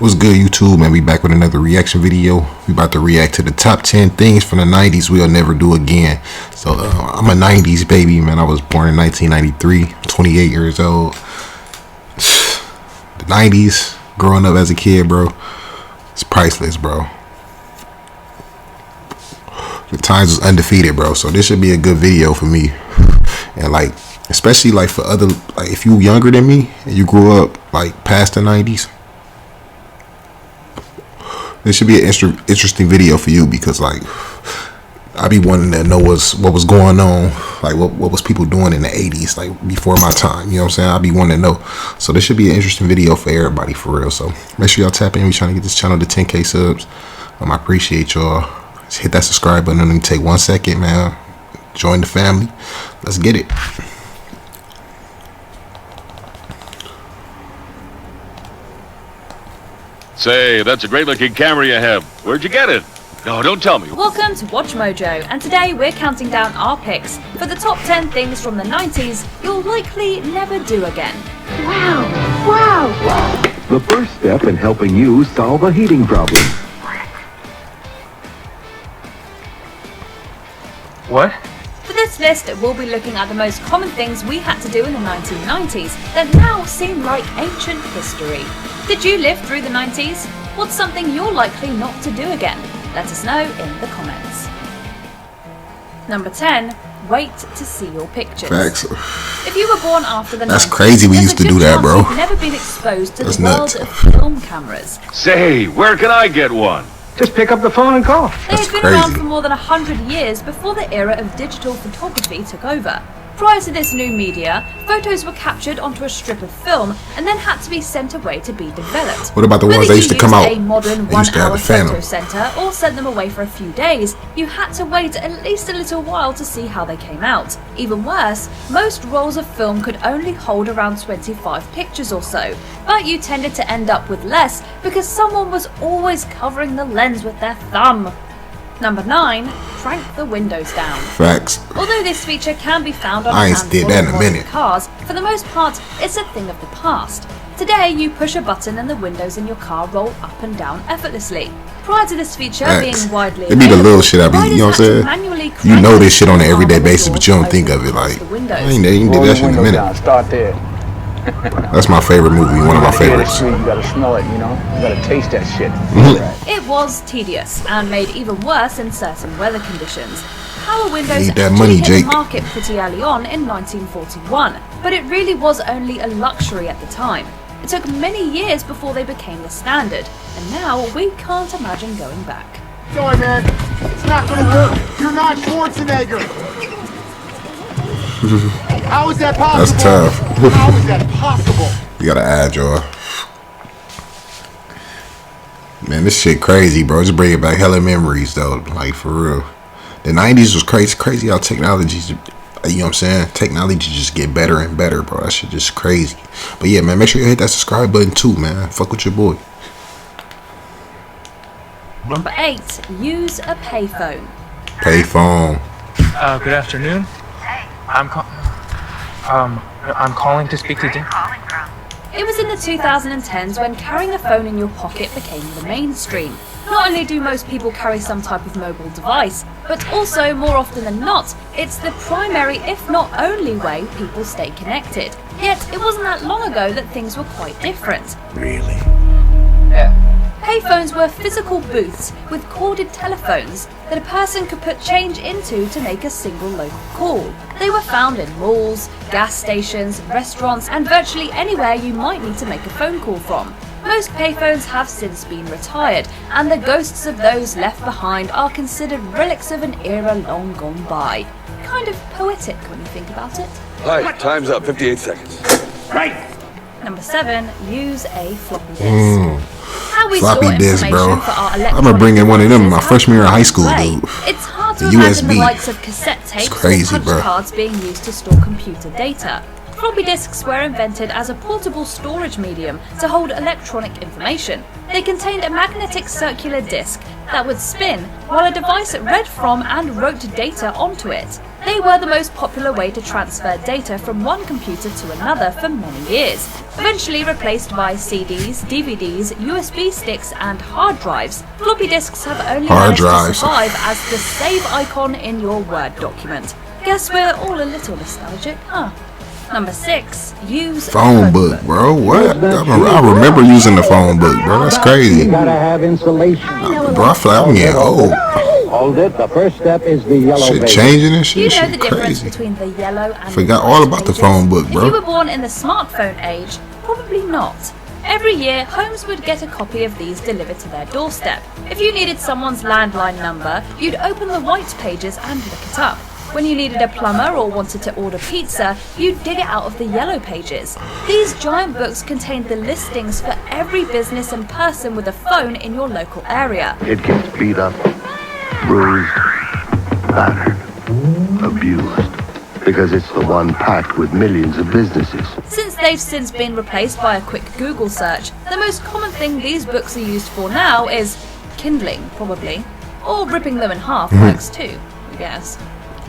What's good, YouTube, man? We back with another reaction video. We about to react to the top 10 things from the 90s we'll never do again. So I'm a 90s baby, man. I was born in 1993, 28 years old. The 90s, growing up as a kid, bro, it's priceless, bro. The times was undefeated, bro. So this should be a good video for me. And like, especially like for other, like if you younger than me and you grew up like past the 90s, this should be an interesting video for you, because like I be wanting to know what was going on, like what was people doing in the 80s, like before my time, you know what I'm saying? I be wanting to know. So this should be an interesting video for everybody, for real. So make sure y'all tap in. We trying to get this channel to 10K subs. I appreciate y'all. Just hit that subscribe button. Only take 1 second, man. Join the family. Let's get it. Say, that's a great looking camera you have. Where'd you get it? No, don't tell me. Welcome to Watch Mojo, and today we're counting down our picks for the top 10 things from the 90s you'll likely never do again. Wow! Wow! The first step in helping you solve a heating problem. What? For this list, we'll be looking at the most common things we had to do in the 1990s that now seem like ancient history. Did you live through the 90s? What's something you're likely not to do again? Let us know in the comments. Number 10. Wait to see your pictures. Facts. If you were born after the 90s, that's crazy. We used to do that, bro. You've never been exposed to the world of film cameras. Say, where can I get one? Just pick up the phone and call. They had been around for more than 100 years before the era of digital photography took over. Prior to this new media, photos were captured onto a strip of film and then had to be sent away to be developed. What about the ones that used to come out? Whether you used a modern 1-hour photo center or sent them away for a few days, you had to wait at least a little while to see how they came out. Even worse, most rolls of film could only hold around 25 pictures or so, but you tended to end up with less because someone was always covering the lens with their thumb. Number 9. Crank the windows down. Facts. Although this feature can be found on I ain't did that in a minute. cars, for the most part, it's a thing of the past. Today, you push a button and the windows in your car roll up and down effortlessly. Prior to this feature being widely available, it be the little shit I be, you know what I'm saying? You know this shit on an everyday basis, but you don't think of it like, I ain't did that shit in a minute. Start there. That's my favorite movie, one of my favorites. You gotta smell it, you know? You gotta taste that shit. It was tedious and made even worse in certain weather conditions. Power windows Need that actually money, hit Jake. the market pretty early on in 1941, but it really was only a luxury at the time. It took many years before they became the standard, and now we can't imagine going back. Sorry, man. It's not gonna work. You're not Schwarzenegger. How is that possible? That's tough. How is that possible? You gotta add, y'all. Man, this shit crazy, bro. Just bringing back hella memories, though. Like, for real. The 90s was crazy. Crazy how technology, you know what I'm saying? Technology just get better and better, bro. That shit just crazy. But yeah, man, make sure you hit that subscribe button too, man. Fuck with your boy. Number 8. Use a payphone. Payphone. Good afternoon. I'm calling to speak to Jim. It was in the 2010s when carrying a phone in your pocket became the mainstream. Not only do most people carry some type of mobile device, but also, more often than not, it's the primary, if not only way people stay connected. Yet, it wasn't that long ago that things were quite different. Really? Yeah. Payphones were physical booths with corded telephones that a person could put change into to make a single local call. They were found in malls, gas stations, restaurants, and virtually anywhere you might need to make a phone call from. Most payphones have since been retired, and the ghosts of those left behind are considered relics of an era long gone by. Kind of poetic when you think about it. Alright, time's up. 58 seconds. Right. Number 7. Use a floppy disk. How we Floppy store disk, information bro. for our I remember bringing one of them in my freshman year of high school, dude. It's hard to The imagine the USB. likes of cassette tapes crazy, or punch bro. cards being used to store computer data. Floppy disks were invented as a portable storage medium to hold electronic information. They contained a magnetic circular disc that would spin while a device read from and wrote data onto it. They were the most popular way to transfer data from one computer to another for many years, eventually replaced by CDs, DVDs, USB sticks and hard drives. Floppy disks have only managed to survive as the save icon in your Word document. Guess we're all a little nostalgic, huh? Number 6, use phone book, bro. What? I remember using the phone book, bro. That's crazy. You gotta have insulation. Bro, I feel like I'm getting old. Hold it. The first step is the yellow Shit page. changing and shit. You know Shit the difference crazy. between the yellow and Forgot the all white about the pages? phone book, bro. If you were born in the smartphone age, probably not. Every year, homes would get a copy of these delivered to their doorstep. If you needed someone's landline number, you'd open the white pages and look it up. When you needed a plumber or wanted to order pizza, you'd dig it out of the yellow pages. These giant books contained the listings for every business and person with a phone in your local area. It gets beat up, bruised, battered, abused, because it's the one packed with millions of businesses. Since they've since been replaced by a quick Google search, the most common thing these books are used for now is kindling, probably, or ripping them in half works too, I guess.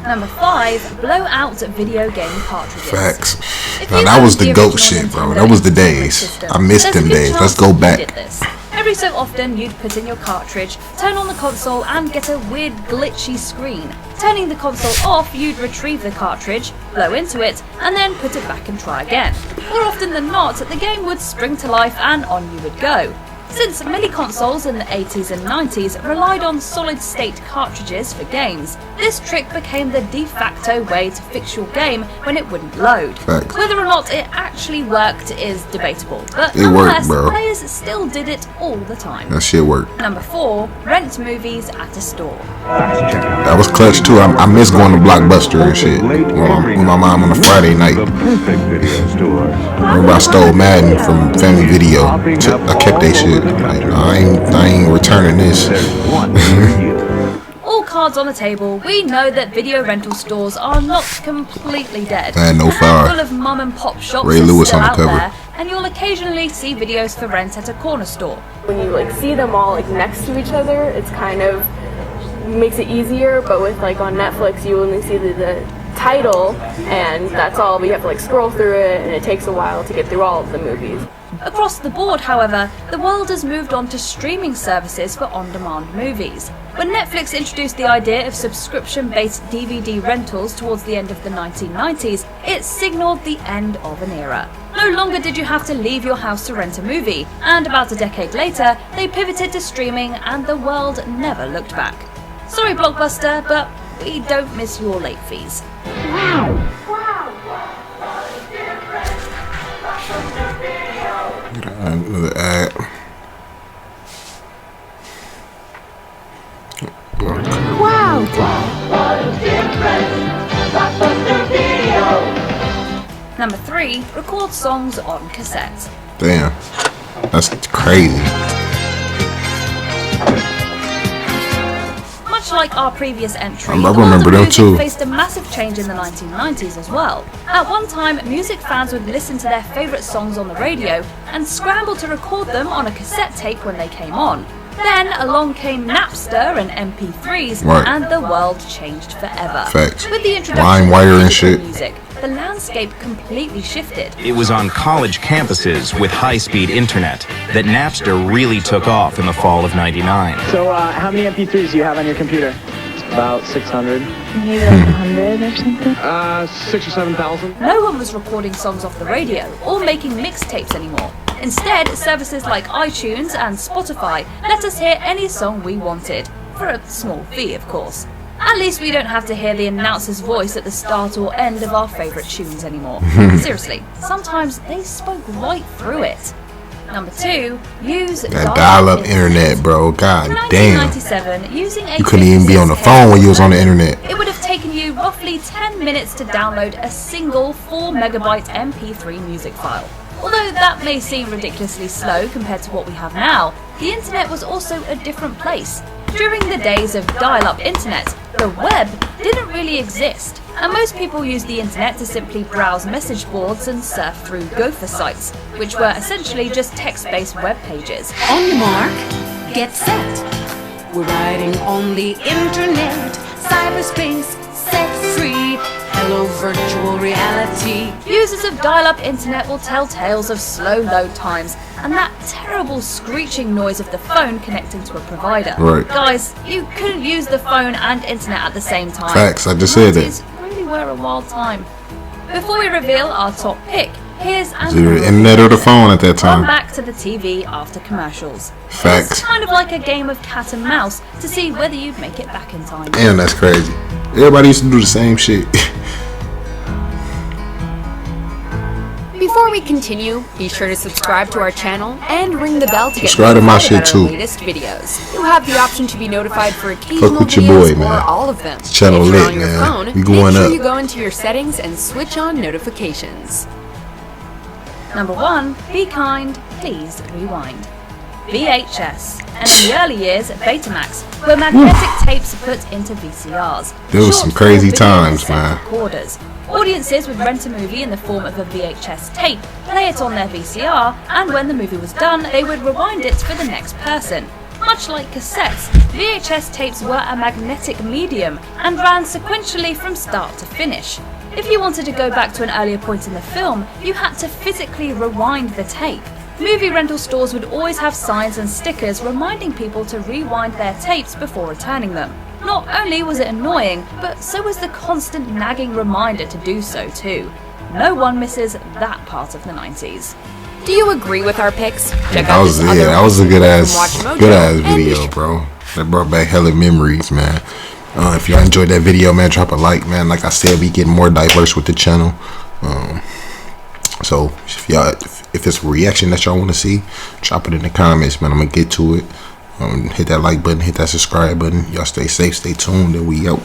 Number 5, blow out video game cartridges. Facts. If Now you that owned was the goat original shit, bro. Nintendo That was the Entertainment days. System, I missed there's a them good days. chance Let's go you back. did this. Every so often, you'd put in your cartridge, turn on the console, and get a weird glitchy screen. Turning the console off, you'd retrieve the cartridge, blow into it, and then put it back and try again. More often than not, the game would spring to life and on you would go. Since many consoles in the 80s and 90s relied on solid-state cartridges for games, this trick became the de facto way to fix your game when it wouldn't load. Facts. Whether or not it actually worked is debatable, but It worked, nonetheless, bro. players still did it all the time. That shit worked. Number 4, rent movies at a store. That was clutch too. I miss going to Blockbuster and shit with my mom on a Friday night. The perfect video store. Remember I stole Madden from Family Video. I kept that shit. Like, I ain't returning this. There's one for you. All cards on the table, we know that video rental stores are not completely dead. Man, no A fire. handful of mum and pop shops Ray are Lewis still on the out cover. there, and you'll occasionally see videos for rent at a corner store. When you like see them all like next to each other, it's kind of makes it easier, but with like on Netflix you only see the title and that's all, but you have to like scroll through it and it takes a while to get through all of the movies. Across the board, however, the world has moved on to streaming services for on-demand movies. When Netflix introduced the idea of subscription-based DVD rentals towards the end of the 1990s, it signaled the end of an era. No longer did you have to leave your house to rent a movie, and about a decade later, they pivoted to streaming and the world never looked back. Sorry, Blockbuster, but we don't miss your late fees. Another ad. Number 3, record songs on cassette. Damn. That's crazy. Much like our previous entry, I the world remember of them music too. faced a massive change in the 1990s as well. At one time, music fans would listen to their favourite songs on the radio and scramble to record them on a cassette tape when they came on. Then along came Napster and MP3s, Right. and the world changed forever. Facts. With the introduction LimeWire of and digital shit. music, the landscape completely shifted. It was on college campuses with high-speed internet that Napster really took off in the fall of '99. So, how many MP3s do you have on your computer? About 600. Maybe like 100 or something. 6 or 7,000. No one was recording songs off the radio or making mixtapes anymore. Instead, services like iTunes and Spotify let us hear any song we wanted, for a small fee of course. At least we don't have to hear the announcer's voice at the start or end of our favourite tunes anymore. Seriously, sometimes they spoke right through it. Number 2, use That dial-up internet, bro. God In damn. 1997, using a You couldn't even be on the 56K phone when you was on the modem, internet. It would have taken you roughly 10 minutes to download a single 4 megabyte MP3 music file. Although that may seem ridiculously slow compared to what we have now, the internet was also a different place. During the days of dial-up internet, the web didn't really exist, and most people used the internet to simply browse message boards and surf through gopher sites, which were essentially just text-based web pages. On your mark, get set. We're riding on the internet, cyberspace, set free. Hello, virtual reality. Users of dial-up internet will tell tales of slow load times and that terrible screeching noise of the phone connecting to a provider. Right. Guys, you couldn't use the phone and internet at the same time. Facts, I just said that. 90s really were a wild time. Before we reveal our top pick, here's Either the internet or the phone at that time. Run back to the TV after commercials. Facts. It's kind of like a game of cat and mouse to see whether you'd make it back in time. Damn, that's crazy. Everybody used to do the same shit. Before we continue, be sure to subscribe to our channel and ring the bell to get Subscribe to my notified shit about our too. latest videos. You have the option to be notified for occasional Fuck with your videos boy, man. or all of them. This channel if you're lit, on your man. phone, We going make sure up. you go into your settings and switch on notifications. Number 1, be kind, please rewind. VHS, and in the early years, Betamax, were magnetic tapes put into VCRs. There was some short crazy video times, cassette man. Recorders. Audiences would rent a movie in the form of a VHS tape, play it on their VCR, and when the movie was done, they would rewind it for the next person. Much like cassettes, VHS tapes were a magnetic medium and ran sequentially from start to finish. If you wanted to go back to an earlier point in the film, you had to physically rewind the tape. Movie rental stores would always have signs and stickers reminding people to rewind their tapes before returning them. Not only was it annoying, but so was the constant nagging reminder to do so too. No one misses that part of the 90s. Do you agree with our picks? Check That out was this other that was a good from Watch Mojo ass and video, bro. That brought back hella memories, man. If y'all enjoyed that video, man, drop a like, man. Like I said, we getting more diverse with the channel. So if it's a reaction that y'all want to see, drop it in the comments, man. I'm gonna get to it. Hit that like button, hit that subscribe button. Y'all stay safe, stay tuned, and we out.